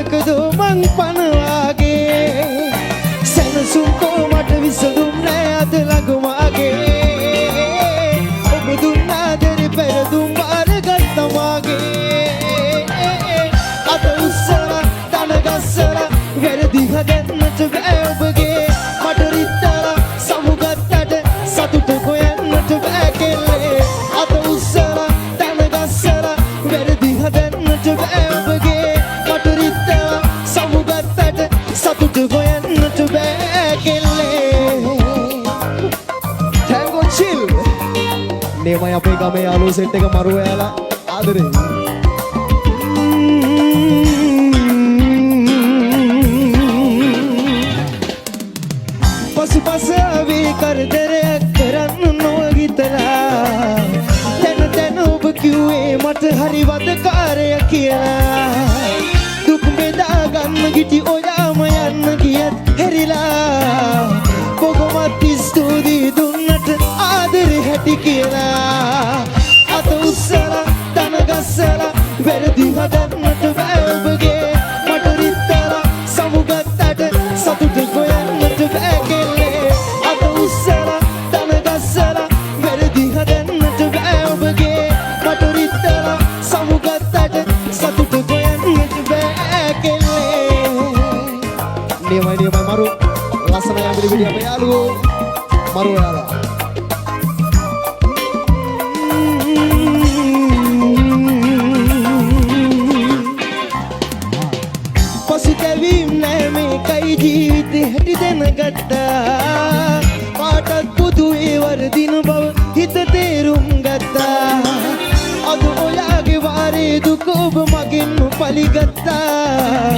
මොකද මං පනවාගේ සැනසුම් කොමට විසඳුම් නෑ අද ළඟමාගේ ඔබ දුන්නාදරි පෙරදුම් බාරගත්තමාගේ අත උස්සලා තන ගස්සලා වැරදි හදන්නට බෑ ඔබගේ මට රිත්තලා සමුගත්තට සතුට හොයන්නට බෑ කෙල්ලේ අත උස්සලා තන ගස්සලා වැරදි හදන්නට බෑ ඔබගේ මට රිත්තලා සමුගත්තට සතුට හොයන්නට බෑ කෙල්ලේ Tango chill මේමයි අපේ ගමේ යාළුවෝ සෙට් එක මරු වෙලා ආදරේ පසුපසාවේ කරදරයක් කරන්න නොගිතලා තැන තැන ඔබ කිව්වේ මට හරි වදකාරය කියලා දුක් බෙදා ගන්න ගිටි ඔයාම යන්න ගියත් හැරිලා කොහොමත් ස්තුතියි දුන්නට ආදරේ හැටි කියලා අත උස්සලා තන ගස්සලා වැරදි හදන්නට බෑ ඔබගේ මට රිත්තලා සමුගත්තට සතුට හොයන්නට බෑ කෙල්ලේ අත උස්සලා තන ගස්සලා වැරදි හදන්නට බෑ ඔබගේ මට රිත්තලා සමුගත්තට සතුට හොයන්නට බෑ කෙල්ලේ නියමයි මරු ලස්සනයි අපේ විදිය අපේ යාළුවෝ මරු යාළුවා පසුතැවීම් නෑ මේකයි ජීවිතේ හැටි දැනගත්තා කාටත් පුදුවේ වරදින බව හිත තේරුම් ගත්තා අද ඔයාගේ වාරේ දුක ඔබ මගෙන් පලිගත්තා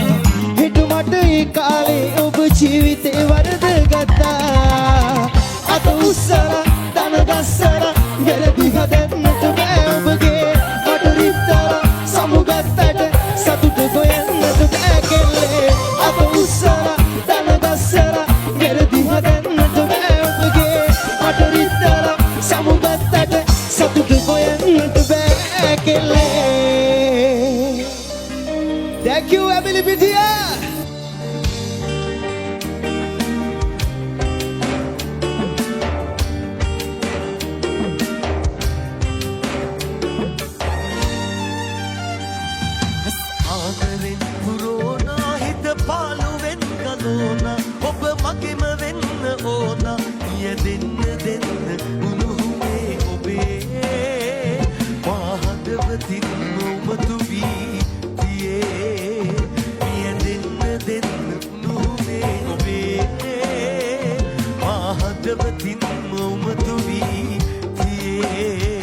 හෙට මට ඒ කාලේ ඔබ ජීවිතේ වරද ගත්තා අත උස්සලා තන ගස්සලා වැරදි හදන්නට බෑ ඔබගේ මට රිත්තලා සමුගත්තට සතුට හොයන්නට බෑ කෙල්ලේ අත උස්සලා තන ගස්සලා වැරදි හදන්නට බෑ ඔබගේ මට රිත්තලා සමුගත්තට සතුට හොයන්නට බෑ කෙල්ලේ Thank you Emily Pitia ඔබ මගෙම වෙන්න ඕන නිය දෙන්න උණුහුමේ ඔබේ මා හදවතින් ඔබතු වී තියේ නිය දෙන්න උණුහුමේ ඔබේ මා හදවතින් ඔබතු වී තියේ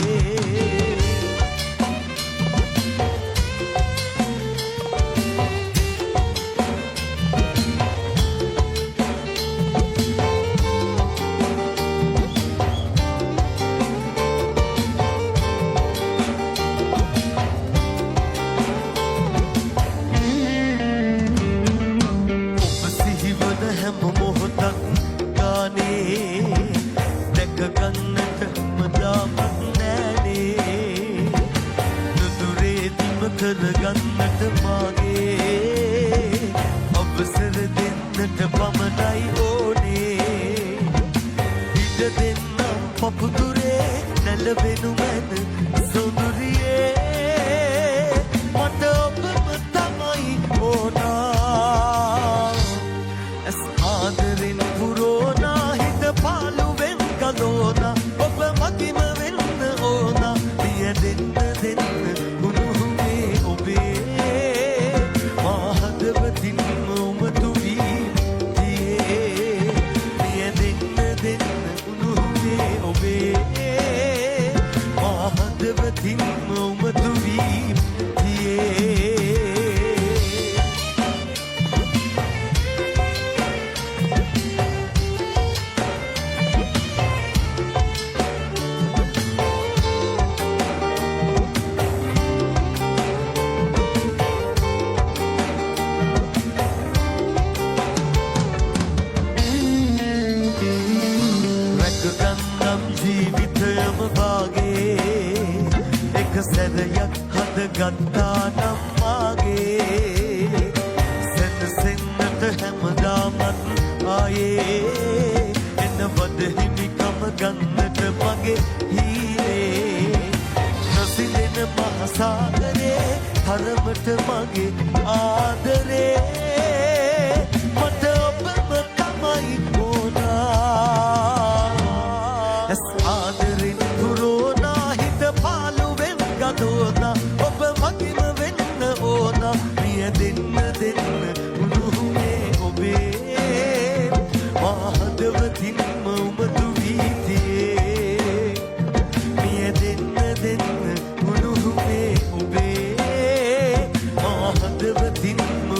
කරගන්නට මාගේ අවසර දෙන්නට පමණයි ඕනේ ඉඩ දෙන්නම් පපුදුරේ නැලවෙනු මැන සොඳුරියේ මට ඔබම තමයි ඕනා ඇස් ආදරෙන් පුරෝනා හිත පාළුවෙන් ගලෝනා ඔබ මගිම වෙන්න ඕනා දිය දෙන්න සැරයක් හදගත්තා නම් මාගේ ආයේ එනවද හිමිකම ගන්නට මගේ හීනේ නොසිඳෙන මහසාගරේ තරමට මගේ ආදරේ මට ඔබම තමයි ඕනා ඇස් ආදරෙන් පුරෝනා හිත පාළුවෙන් ගදෝනා ඔබ මගිම වෙන්න ඕනා මිය දෙන්න උණුහුමේ ඔබේ මහදවතින්ම උමතු වීතියේ මිය දෙන්න උණුහුමේ ඔබේ මහදවතින්ම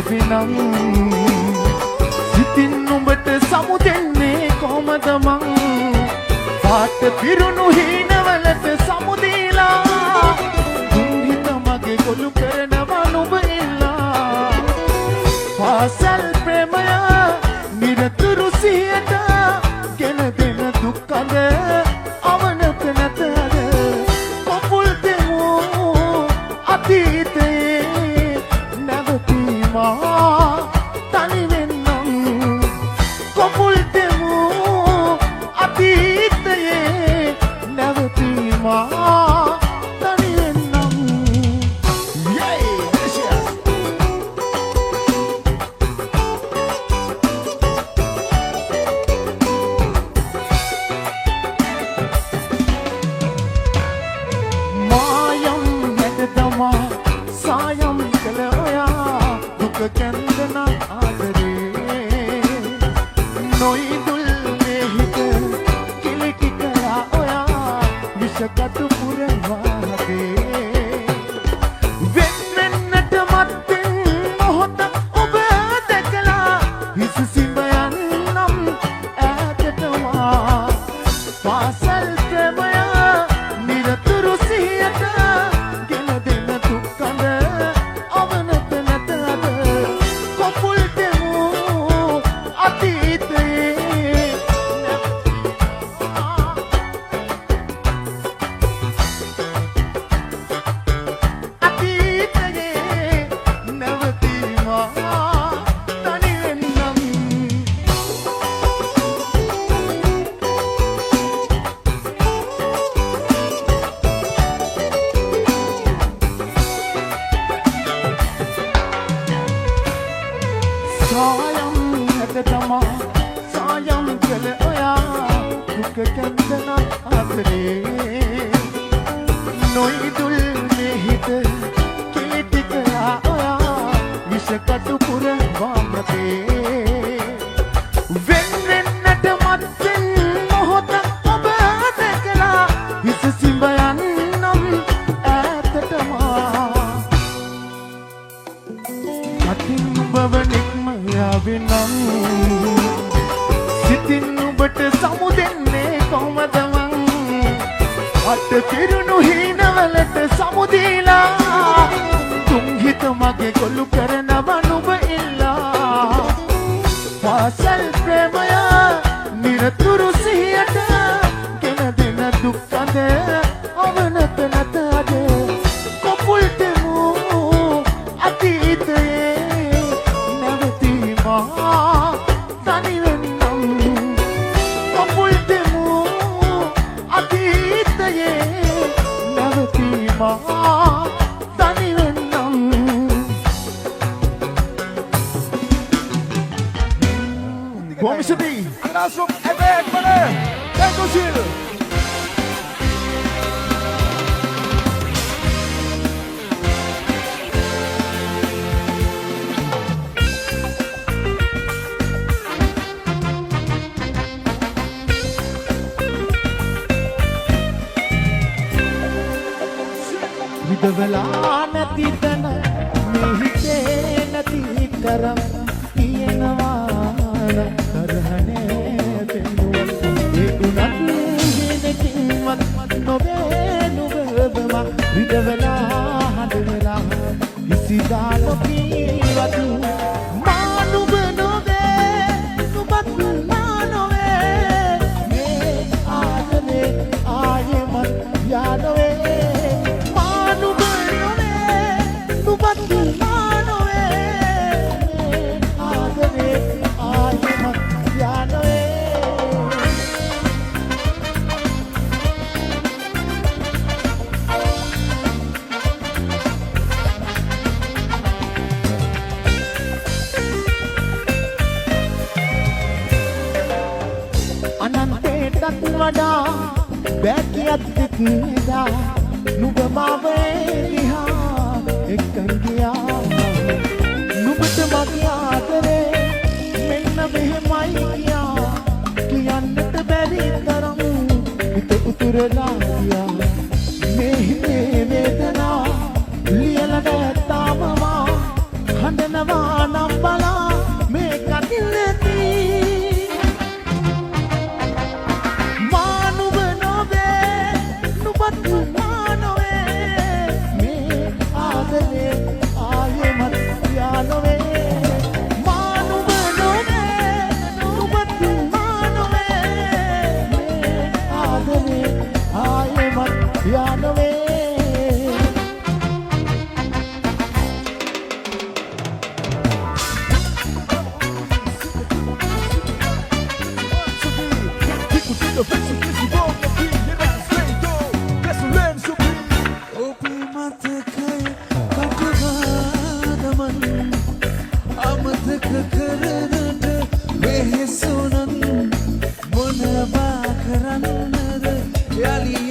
ආවිනම් සිතින් නුඹට සමුදෙන්නේ කොහමද මං පාට පිරුණු හීනවලට සමුදීලා දුම්හිත මගේ ගොළු කරනවා නුඹ ඉල්ලා පාසල් ප්‍රේමය නිරතුරු සිහියට ගෙන දෙන දුක්කඳ අවනත නැතද කොපුල් දෙමු අතීතයේ නැවතීමා තනි වෙන්නම් කොපුල් දෙමු අතීතයේ නැවතීමා තනි වෙන්නම් මායම් නැගදමා සායම් කළ ඔයා දුක කැන්දන ආදරේ නොයිදුල් මේ හිත කිලිටි කළා ඔයා විෂකටු පුරවා හදේ වෙන්වෙන්නට මත්තෙන් මොහොතක් ඔබ දැකලා හිස සිඹයන්නම් ඈතටවා පාසල් ප්‍රේමය නිරතුරු සිහියට ගෙන දෙන දුක්කඳ අවනත නැතද කොපුල් දෙමු අතීතයේ අතීතයේ නැවතීමා තනි වෙන්නම් සායම් නැගදමා සායම් කළ ඔයා දුක කැන්දන අතරේ නොයිදුල් මේ හිත කිලිටි කළා ඔයා විෂකටු පුරවා මතේ වෙන්වෙන්නට මත්තෙන් මොහොතක් ඔබ දැකලා හිස සිඹයන්නම් ඈතටමා අතින් නුඹව නික්ම යාවිනම් සිතින් නුඹට සමුදෙන්නේ කොහමද මං අට පිරුණු හීනවලට සමුදීලා දුම්හිත මගේ ගොළු කරනවා නුඹ ඉල්ලා පාසල් ප්‍රේමය නිරතුරු සිහියට ගෙන දෙන දුක්කඳ අවනත නැතද කොපුල් දෙමු අතීතයේ නැවතීමා තනි වෙන්නම් කොපුල් දෙමු අතීතයේ නැවතීමා තනි වෙන්නම් Vamos subir! Abraço, é bem, mano! Vem contigo! විදවලා නැති තන මේ හිතේ නැති තරම් කියනවා නම් කරහනේ දෙන්නුව ඒ උනත් ගෙනකින්වත් නොවේ නුඹවම විදවලා හදවලා කිසිදා නොකීවත් මා නුඹ නොවේ නුඹත් මා නොවේ මේ ආදරේ ආයෙමත් යා නොවේ අනන්තයටත් වඩා බැකියත් දෙක්නේදා නුඹ මාවේ විහා එක්කන් ගියා නුඹට මගේ ආදරේ මෙන්න මෙහෙමයි කියා කියන්නට බැරි තරම් හිත උතුරලා ගියා මේ හිතේ වේදනා ලියලා නැත්තාම මා හඬනවා මතකය කටවාදමන් අමතක කරනට වෙහෙසුනන් මොනවා කරන්නද යලි